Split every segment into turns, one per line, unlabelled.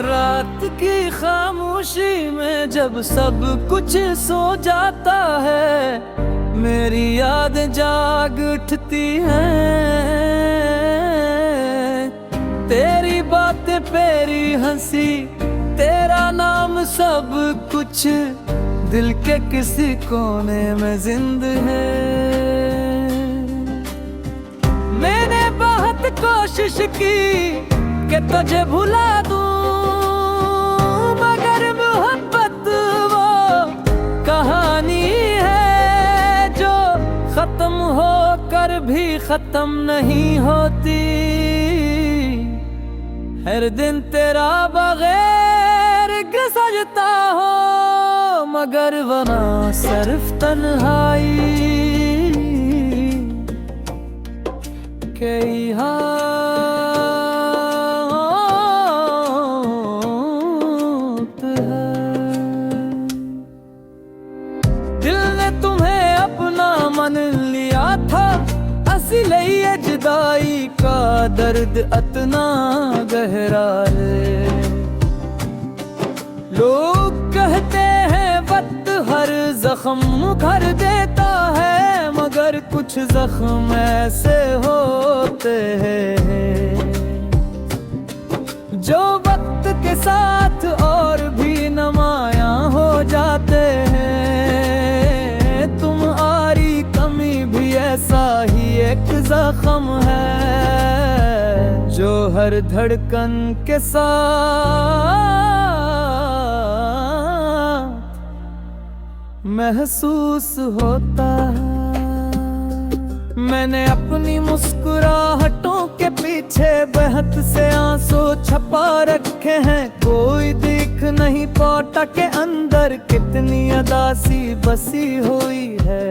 रात की खामोशी में जब सब कुछ सो जाता है, मेरी याद जाग उठती है। तेरी बातें, तेरी हंसी, तेरा नाम, सब कुछ दिल के किसी कोने में जिंद है। मैंने बहुत कोशिश की कि तुझे भुला दूं, मगर मोहब्बत वो कहानी है जो खत्म होकर भी खत्म नहीं होती। हर दिन तेरा बगैर सजता हो, मगर वना सिर्फ तन्हाई के हाथ है। दिल ने तुम्हें अपना मन लिया था, असली जुदाई का दर्द इतना गहरा है। लोग कहते हैं वक्त हर जख्म भर देता है, मगर कुछ जख्म ऐसे होते हैं जो वक्त के साथ और भी नुमायां हो जाते हैं। तुम्हारी कमी भी ऐसा ही एक जख्म है जो हर धड़कन के साथ महसूस होता है। मैंने अपनी मुस्कुराहटों के पीछे बेहद से आंसू छपा रखे हैं। कोई देख नहीं पाता के अंदर कितनी अदासी बसी हुई है।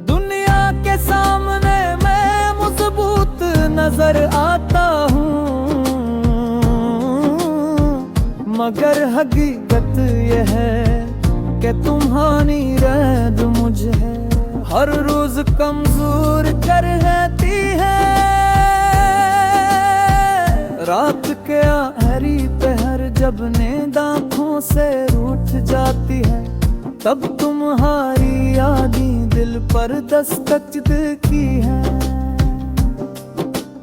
दुनिया के सामने मैं मजबूत नजर आता हूँ, मगर हकीकत यह है कि तुम्हारी रैद मुझे हर रोज कमजोर कर रहती है। रात के आखिरी पहर जब नींद आँखों से रूठ जाती है, तब तुम्हारी यादें दिल पर दस्तक देती है।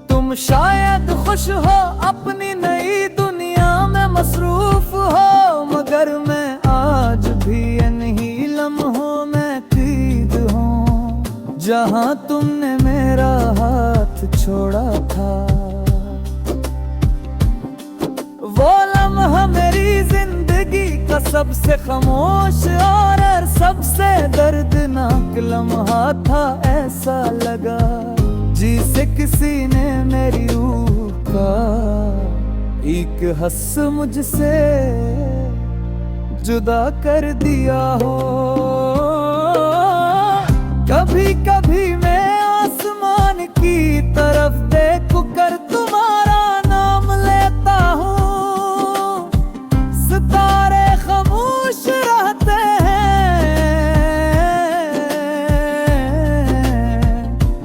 तुम शायद खुश हो, अपनी नई दुनिया में मसरूफ हो, मगर मैं आज भी इन्हीं लम्हों में कैद हूँ जहाँ तुमने मेरा हाथ छोड़ा था। वो लम्हा मेरी जिंदगी का सबसे खामोश और सबसे दर्दनाक लम्हा था। ऐसा लगा जिसे किसी ने मेरी रूह का एक हंस मुझसे जुदा कर दिया हो। कभी कभी मैं आसमान की तरफ देख कर तुम्हारा नाम लेता हूँ। सितारे खामोश रहते हैं,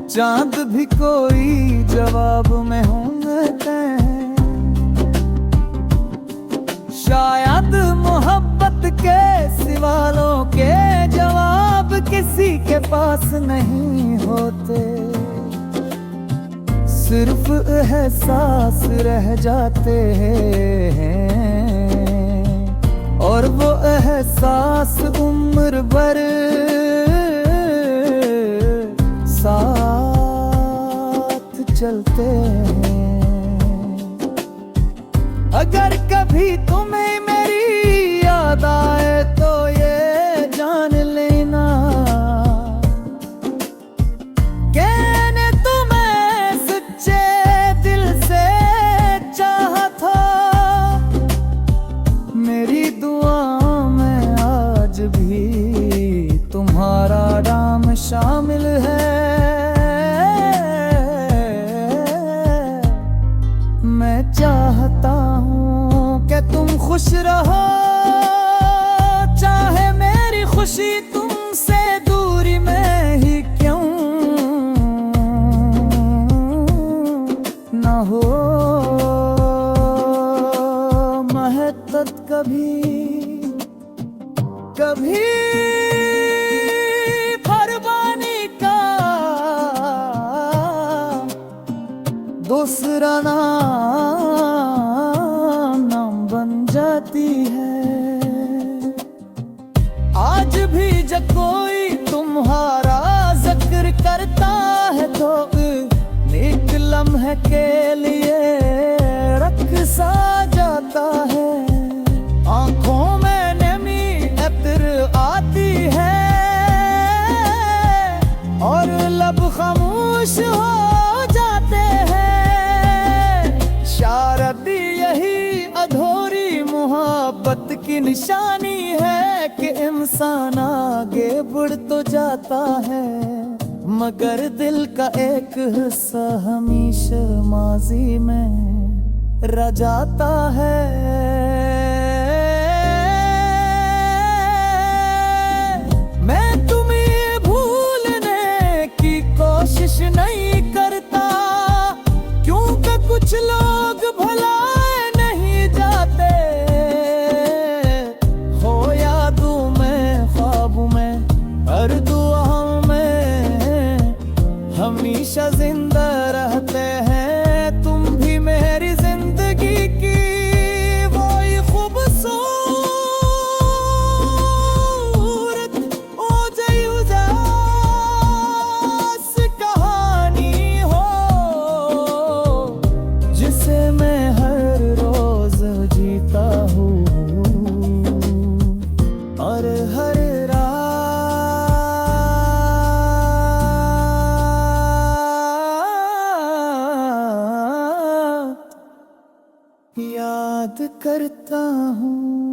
चांद भी कोई जवाब में होंगे हैं। शायद मोहब्बत के सवालों के जवाब किसी के पास नहीं होते, सिर्फ एहसास रह जाते हैं। और वो एहसास उम्र भर साथ चलते हैं। अगर कभी तुम्हें मेरी याद आए तो ये जान लेना कहने तुम्हें सच्चे दिल से चाहा था। मेरी दुआ में आज भी तुम्हारा नाम शामिल है। मैं चाहता हूँ कि तुम खुश रहो, चाहे मेरी खुशी तुमसे दूरी में ही क्यों मेरा नाम नाम बन जाती है। आज भी जब कोई तुम्हारा जिक्र करता है तो एक लम्हे के लिए रख सा जाता है। आंखों में नमी अतर आती है और लब खामोश हो जाते हैं। शायद यही अधूरी मोहब्बत की निशानी है कि इंसान आगे बढ़ तो जाता है मगर दिल का एक हिस्सा हमेशा माजी में रह जाता है। मैं तुम्हें भूलने की कोशिश नहीं करता क्योंकि कुछ लोग भला नहीं जाते। हो यादों में ख्वाबों में हर दुआओं में हमेशा जिंदा रहते हैं तुम भी मेरी जिंदगी की वही खूबसूरत ओ जई उजास कहानी हो जिसे मैं हर रोज जीता हूँ और हर याद करता हूँ।